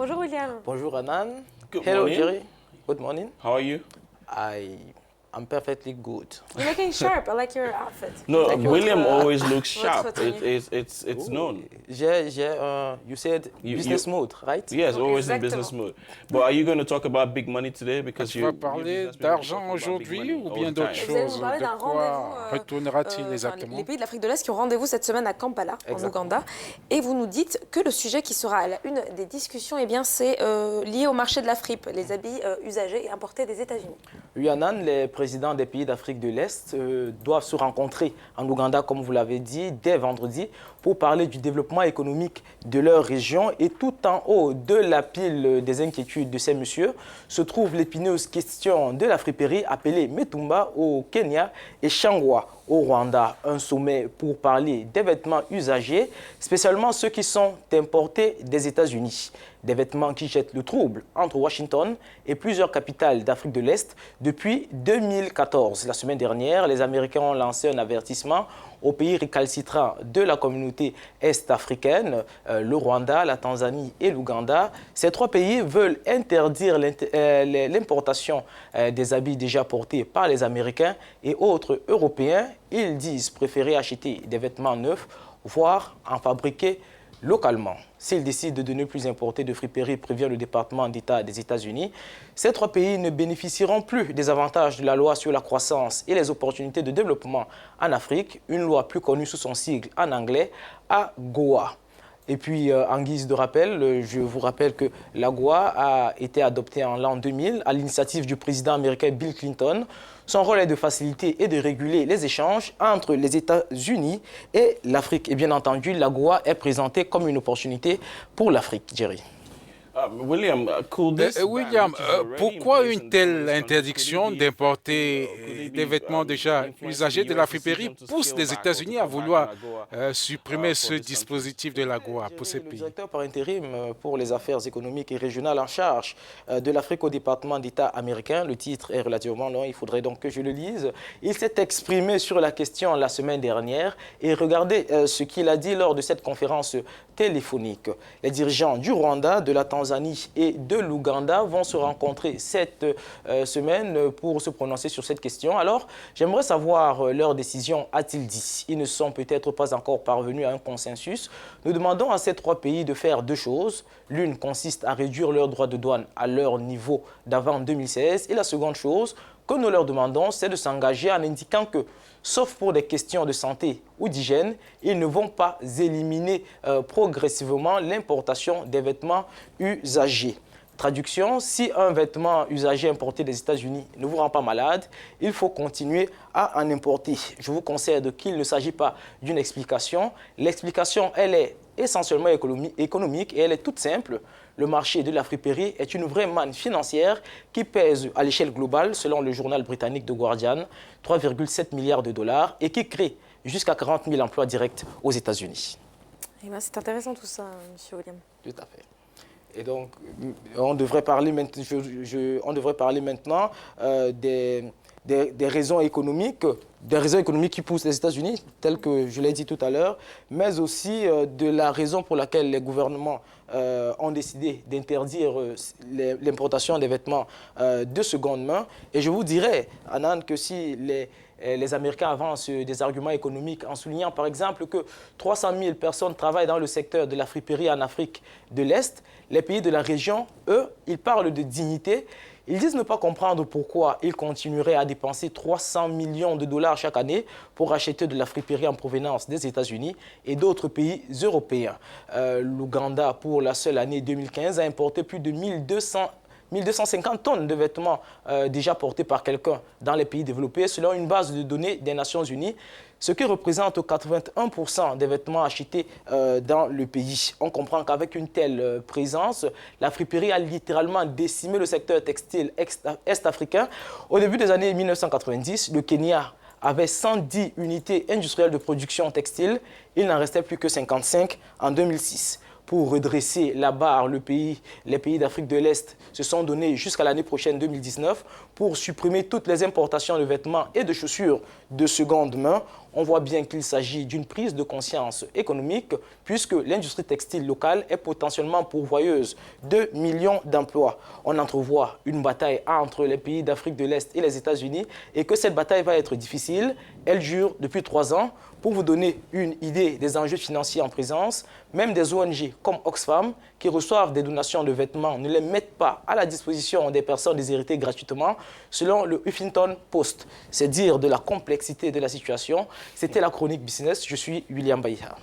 Bonjour William. Bonjour Anan. Good Hello morning. Jerry. Good morning. How are you? I'm perfectly good. You're looking sharp. I like your outfit. No, Thank you. William always looks Votre sharp. tenue. It's known. You said You- business mode, right? Yes, always in Exactement. business mode. But are you going to talk about big money today? Because Tu vas parler d'argent aujourd'hui ou bien d'autres Vous allez nous choses? parler De d'un quoi rendez-vous. retournera-t-il enfin, exactement? les pays de l'Afrique de l'Est qui ont rendez-vous cette semaine à Kampala, en Exactement. Ouganda. Et vous nous dites que le sujet qui sera à la une des discussions, eh bien, c'est lié au marché de la fripe, les habits usagés et importés des États-Unis. Oui, Anan, les présidents des pays d'Afrique de l'Est doivent se rencontrer en Ouganda, comme vous l'avez dit, dès vendredi, pour parler du développement économique de leur région. Et tout en haut de la pile des inquiétudes de ces messieurs se trouve l'épineuse question de la friperie appelée Metumba au Kenya et Shangwa au Rwanda. Un sommet pour parler des vêtements usagés, spécialement ceux qui sont importés des États-Unis. Des vêtements qui jettent le trouble entre Washington et plusieurs capitales d'Afrique de l'Est depuis 2014. La semaine dernière, les Américains ont lancé un avertissement aux pays récalcitrants de la communauté est-africaine, le Rwanda, la Tanzanie et l'Ouganda. Ces trois pays veulent interdire l'importation des habits déjà portés par les Américains et autres Européens. Ils disent préférer acheter des vêtements neufs, voire en fabriquer localement. S'ils décident de ne plus importer de friperies, prévient le département d'État des États-Unis, ces trois pays ne bénéficieront plus des avantages de la loi sur la croissance et les opportunités de développement en Afrique, une loi plus connue sous son sigle en anglais, AGOA. Et puis, en guise de rappel, je vous rappelle que l'AGOA a été adoptée en l'an 2000 à l'initiative du président américain Bill Clinton. Son rôle est de faciliter et de réguler les échanges entre les États-Unis et l'Afrique. Et bien entendu, l'AGOA est présentée comme une opportunité pour l'Afrique, Jerry. William, could this William, ban, which is already in pourquoi place une until telle this country, interdiction could it be d'importer could it des be, vêtements déjà influencing usagés de US la friperie decision to pousse scale les back or États-Unis to à cut back vouloir on AGOA, supprimer for ce these countries? dispositif de l'AGOA pour ces Le pays? directeur par intérim pour les affaires économiques et régionales en charge de l'Afrique au département d'État américain, le titre est relativement long, il faudrait donc que je le lise. Il s'est exprimé sur la question la semaine dernière et regardez ce qu'il a dit lors de cette conférence téléphonique. Les dirigeants du Rwanda, de la Tanzanie et de l'Ouganda vont se rencontrer cette semaine pour se prononcer sur cette question. Alors, j'aimerais savoir leur décision, a-t-il dit. Ils ne sont peut-être pas encore parvenus à un consensus. Nous demandons à ces trois pays de faire deux choses. L'une consiste à réduire leurs droits de douane à leur niveau d'avant 2016. Et la seconde chose que nous leur demandons, c'est de s'engager en indiquant que, sauf pour des questions de santé ou d'hygiène, ils ne vont pas éliminer progressivement l'importation des vêtements usagés. Traduction, si un vêtement usagé importé des États-Unis ne vous rend pas malade, il faut continuer à en importer. Je vous concède qu'il ne s'agit pas d'une explication. L'explication, elle est essentiellement économique et elle est toute simple. Le marché de la friperie est une vraie manne financière qui pèse à l'échelle globale, selon le journal britannique The Guardian, 3,7 milliards de dollars et qui crée jusqu'à 40 000 emplois directs aux États-Unis. Eh ben, c'est intéressant tout ça, monsieur William. Tout à fait. Et donc, on devrait parler maintenant des raisons économiques qui poussent les États-Unis, telles que je l'ai dit tout à l'heure, mais aussi de la raison pour laquelle les gouvernements ont décidé d'interdire l'importation des vêtements de seconde main. Et je vous dirais, Anan, que si les Américains avancent des arguments économiques en soulignant par exemple que 300 000 personnes travaillent dans le secteur de la friperie en Afrique de l'Est, les pays de la région, eux, ils parlent de dignité. Ils disent ne pas comprendre pourquoi ils continueraient à dépenser 300 millions de dollars chaque année pour acheter de la friperie en provenance des États-Unis et d'autres pays européens. L'Ouganda, pour la seule année 2015, a importé plus de 1250 tonnes de vêtements déjà portés par quelqu'un dans les pays développés, selon une base de données des Nations Unies, ce qui représente 81% des vêtements achetés dans le pays. On comprend qu'avec une telle présence, la friperie a littéralement décimé le secteur textile est-africain. Au début des années 1990, le Kenya avait 110 unités industrielles de production textile. Il n'en restait plus que 55 en 2006. Pour redresser la barre, les pays d'Afrique de l'Est se sont donnés jusqu'à l'année prochaine 2019 pour supprimer toutes les importations de vêtements et de chaussures de seconde main. On voit bien qu'il s'agit d'une prise de conscience économique puisque l'industrie textile locale est potentiellement pourvoyeuse de millions d'emplois. On entrevoit une bataille entre les pays d'Afrique de l'Est et les États-Unis et que cette bataille va être difficile. Elle dure depuis 3 ans. Pour vous donner une idée des enjeux financiers en présence, même des ONG comme Oxfam, qui reçoivent des donations de vêtements, ne les mettent pas à la disposition des personnes déshéritées gratuitement, selon le Huffington Post. C'est dire de la complexité de la situation. C'était la chronique business. Je suis William Baïha.